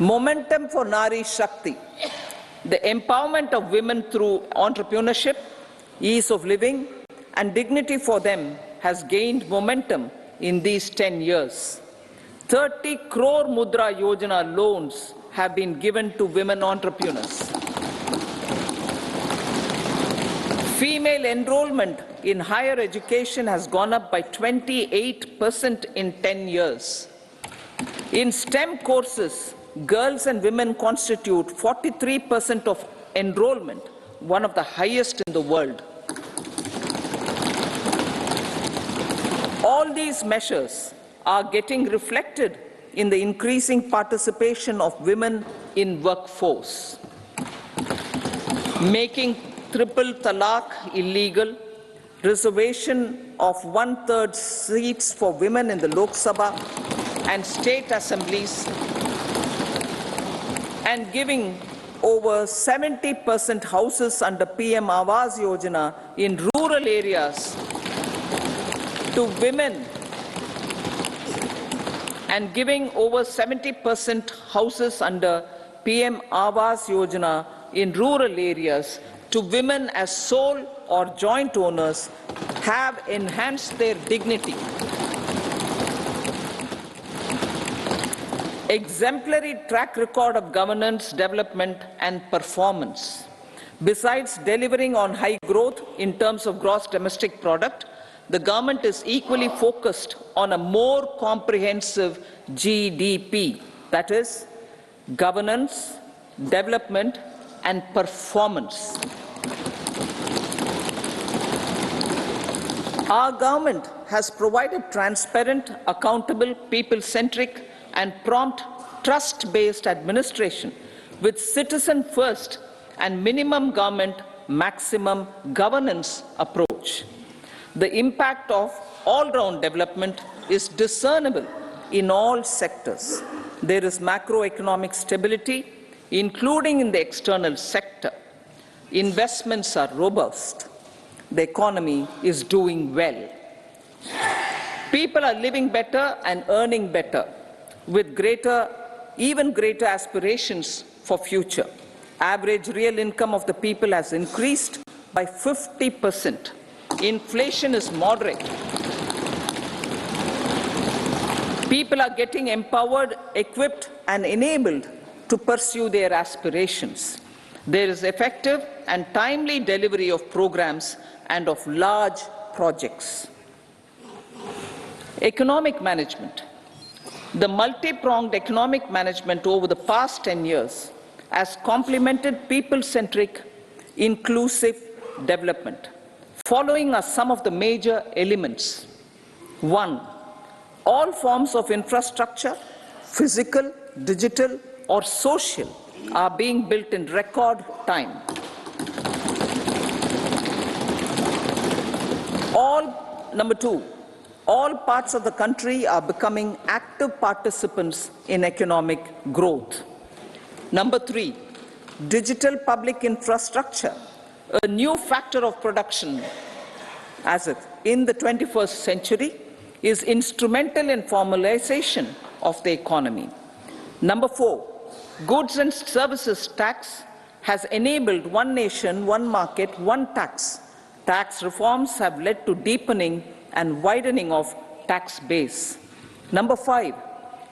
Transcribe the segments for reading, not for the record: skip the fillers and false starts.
Momentum for Nari Shakti. The empowerment of women through entrepreneurship, ease of living, and dignity for them has gained momentum in these 10 years. 30 crore Mudra Yojana loans have been given to women entrepreneurs. Female enrollment in higher education has gone up by 28% in 10 years. In STEM courses, girls and women constitute 43% of enrollment, one of the highest in the world. All these measures are getting reflected in the increasing participation of women in workforce. Making triple talaq illegal, reservation of 1/3 seats for women in the Lok Sabha and state assemblies, and giving over 70% houses under PM Awas Yojana in rural areas to women, and giving over 70% houses under PM Awas Yojana in rural areas to women as sole or joint owners have enhanced their dignity. Exemplary track record of governance, development, and performance. Besides delivering on high growth in terms of gross domestic product, the government is equally focused on a more comprehensive GDP, that is, governance, development, and performance. Our government has provided transparent, accountable, people-centric, and prompt, trust-based administration with citizen-first and minimum government, maximum governance approach. The impact of all-round development is discernible in all sectors. There is macroeconomic stability, including in the external sector. Investments are robust. The economy is doing well. People are living better and earning better, with even greater aspirations for future. Average real income of the people has increased by 50%. Inflation is moderate. People are getting empowered, equipped, and enabled to pursue their aspirations. There is effective and timely delivery of programs and of large projects. Economic management. The multi-pronged economic management over the past 10 years has complemented people-centric, inclusive development. Following are some of the major elements. 1. All forms of infrastructure, physical, digital, or social, are being built in record time. Number 2. All parts of the country are becoming active participants in economic growth. Number 3, digital public infrastructure, a new factor of production in the 21st century, is instrumental in formalization of the economy. Number 4, goods and services tax has enabled one nation, one market, one tax. Tax reforms have led to deepening and widening of tax base. Number 5,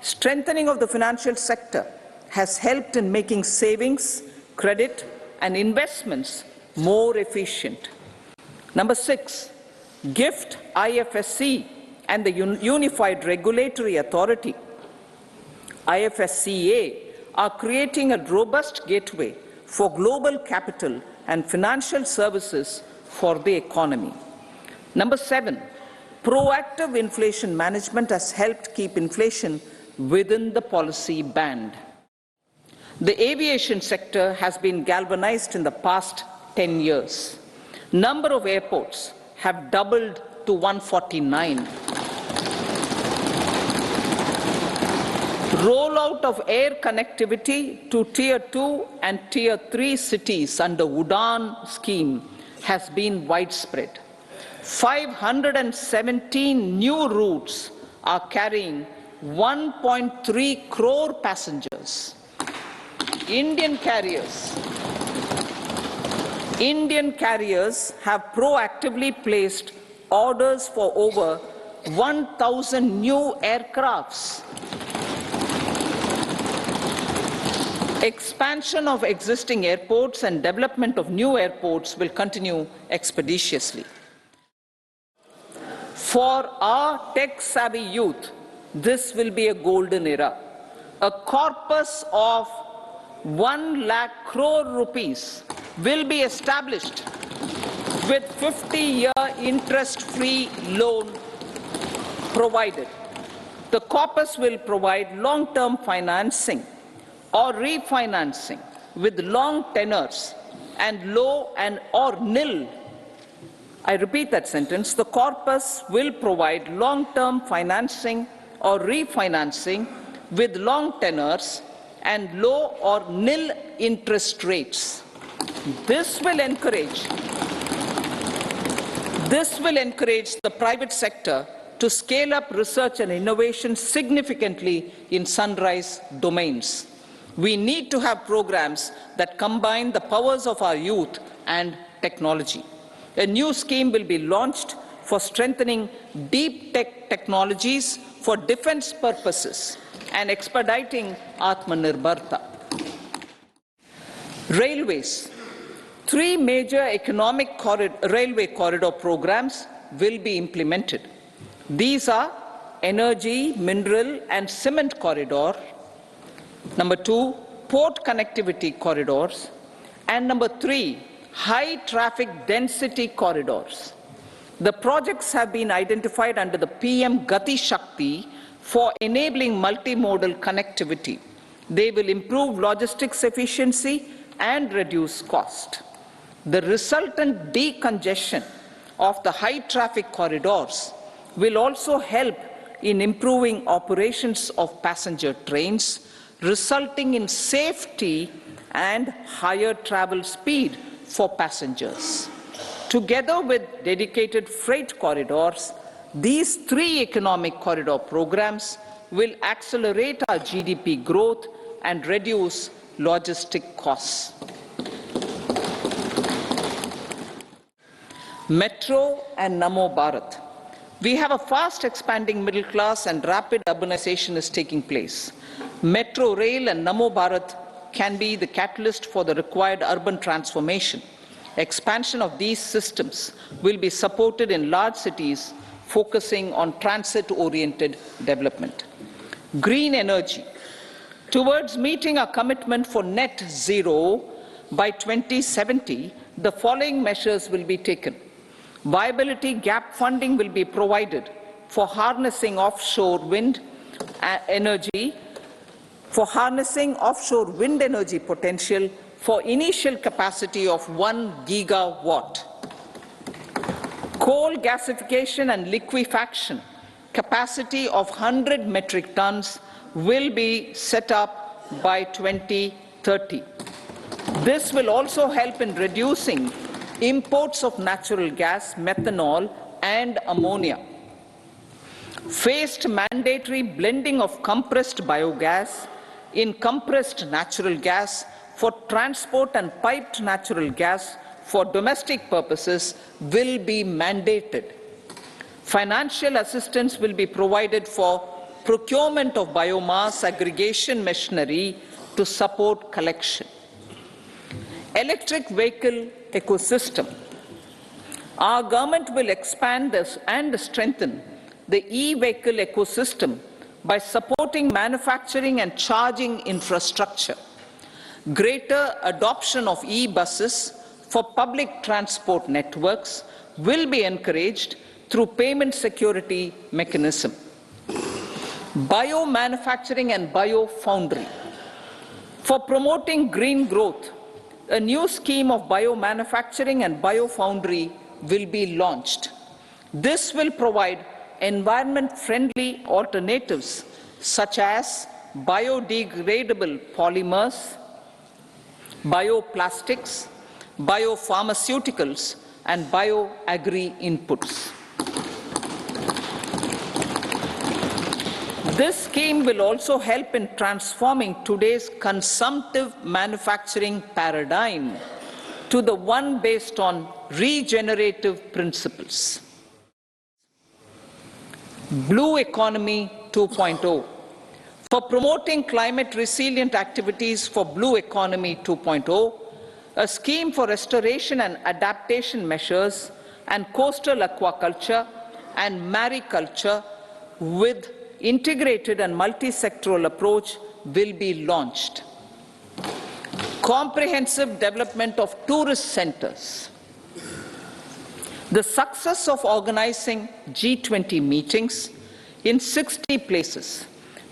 strengthening of the financial sector has helped in making savings, credit, and investments more efficient. Number 6, GIFT, IFSC, and the Unified Regulatory Authority, IFSCA, are creating a robust gateway for global capital and financial services for the economy. Number 7, proactive inflation management has helped keep inflation within the policy band. The aviation sector has been galvanized in the past 10 years. Number of airports have doubled to 149. Rollout of air connectivity to Tier 2 and Tier 3 cities under UDAN scheme has been widespread. 517 new routes are carrying 1.3 crore passengers. Indian carriers have proactively placed orders for over 1,000 new aircrafts. Expansion of existing airports and development of new airports will continue expeditiously. For our tech-savvy youth, this will be a golden era. A corpus of 1 lakh crore rupees will be established with 50-year interest-free loan provided. The corpus will provide long-term financing or refinancing with long tenors and low and or nil. I repeat that sentence. The corpus will provide long-term financing or refinancing with long tenors and low or nil interest rates. This will encourage the private sector to scale up research and innovation significantly in sunrise domains. We need to have programs that combine the powers of our youth and technology. A new scheme will be launched for strengthening deep tech technologies for defense purposes and expediting Atmanirbharta. Railways. 3 major economic railway corridor programs will be implemented. These are energy, mineral and cement corridor. Number 2, port connectivity corridors. And number 3, high traffic density corridors. The projects have been identified under the PM Nari Shakti for enabling multimodal connectivity. They will improve logistics efficiency and reduce cost. The resultant decongestion of the high traffic corridors will also help in improving operations of passenger trains, resulting in safety and higher travel speed for passengers. Together with dedicated freight corridors, these 3 economic corridor programs will accelerate our GDP growth and reduce logistic costs. Metro and Namo Bharat. We have a fast expanding middle class and rapid urbanization is taking place. Metro rail and Namo Bharat can be the catalyst for the required urban transformation. Expansion of these systems will be supported in large cities, focusing on transit-oriented development. Green energy. Towards meeting our commitment for net zero by 2070, the following measures will be taken. Viability gap funding will be provided for harnessing offshore wind energy potential for initial capacity of 1 gigawatt. Coal gasification and liquefaction capacity of 100 metric tons will be set up by 2030. This will also help in reducing imports of natural gas, methanol and ammonia. Phased mandatory blending of compressed biogas in compressed natural gas for transport and piped natural gas for domestic purposes will be mandated. Financial assistance will be provided for procurement of biomass aggregation machinery to support collection. Electric vehicle ecosystem. Our government will expand this and strengthen the e-vehicle ecosystem by supporting manufacturing and charging infrastructure. Greater adoption of e-buses for public transport networks will be encouraged through payment security mechanism. Biomanufacturing and biofoundry. For promoting green growth, a new scheme of biomanufacturing and biofoundry will be launched. This will provide environment-friendly alternatives such as biodegradable polymers, bioplastics, biopharmaceuticals, and bioagri inputs. This scheme will also help in transforming today's consumptive manufacturing paradigm to the one based on regenerative principles. Blue Economy 2.0. For promoting climate-resilient activities for Blue Economy 2.0, a scheme for restoration and adaptation measures and coastal aquaculture and mariculture with integrated and multi-sectoral approach will be launched. Comprehensive development of tourist centers. The success of organizing G20 meetings in 60 places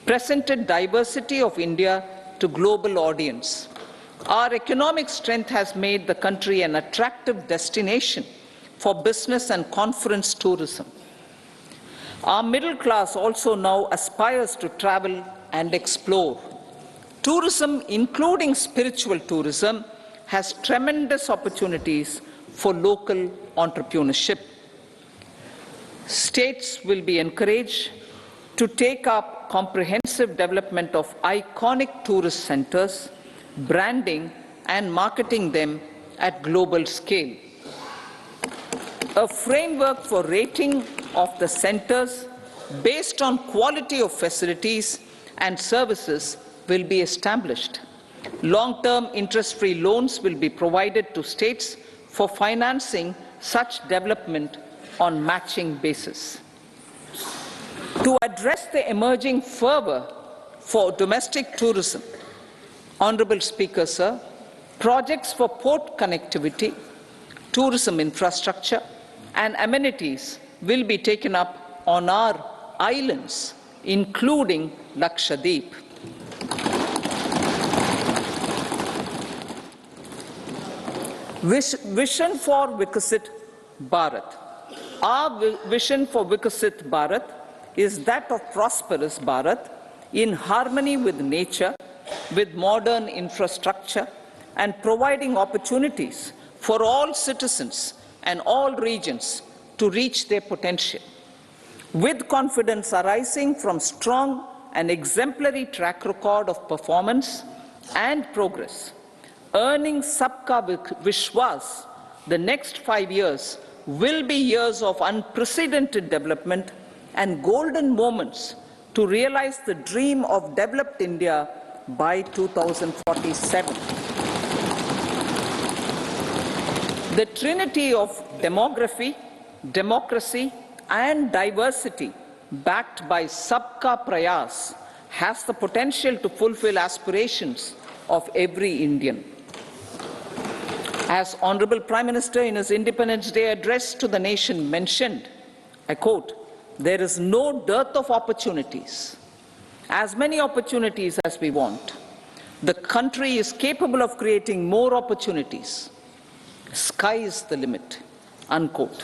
presented diversity of India to global audience. Our economic strength has made the country an attractive destination for business and conference tourism. Our middle class also now aspires to travel and explore. Tourism, including spiritual tourism, has tremendous opportunities for local entrepreneurship. States will be encouraged to take up comprehensive development of iconic tourist centers, branding and marketing them at global scale. A framework for rating of the centers based on quality of facilities and services will be established. Long-term interest-free loans will be provided to states for financing such development on matching basis. To address the emerging fervor for domestic tourism, Honorable Speaker, sir, projects for port connectivity, tourism infrastructure and amenities will be taken up on our islands, including Lakshadweep. Vision for Vikasit Bharat. Our vision for Vikasit Bharat is that of prosperous Bharat in harmony with nature, with modern infrastructure, and providing opportunities for all citizens and all regions to reach their potential. With confidence arising from strong and exemplary track record of performance and progress, earning Sabka Vishwas, the next 5 years will be years of unprecedented development and golden moments to realize the dream of developed India by 2047. The trinity of demography, democracy, and diversity backed by Sabka Prayas has the potential to fulfill aspirations of every Indian. As Honorable Prime Minister in his Independence Day address to the nation mentioned, I quote, "There is no dearth of opportunities, as many opportunities as we want. The country is capable of creating more opportunities. Sky is the limit," unquote.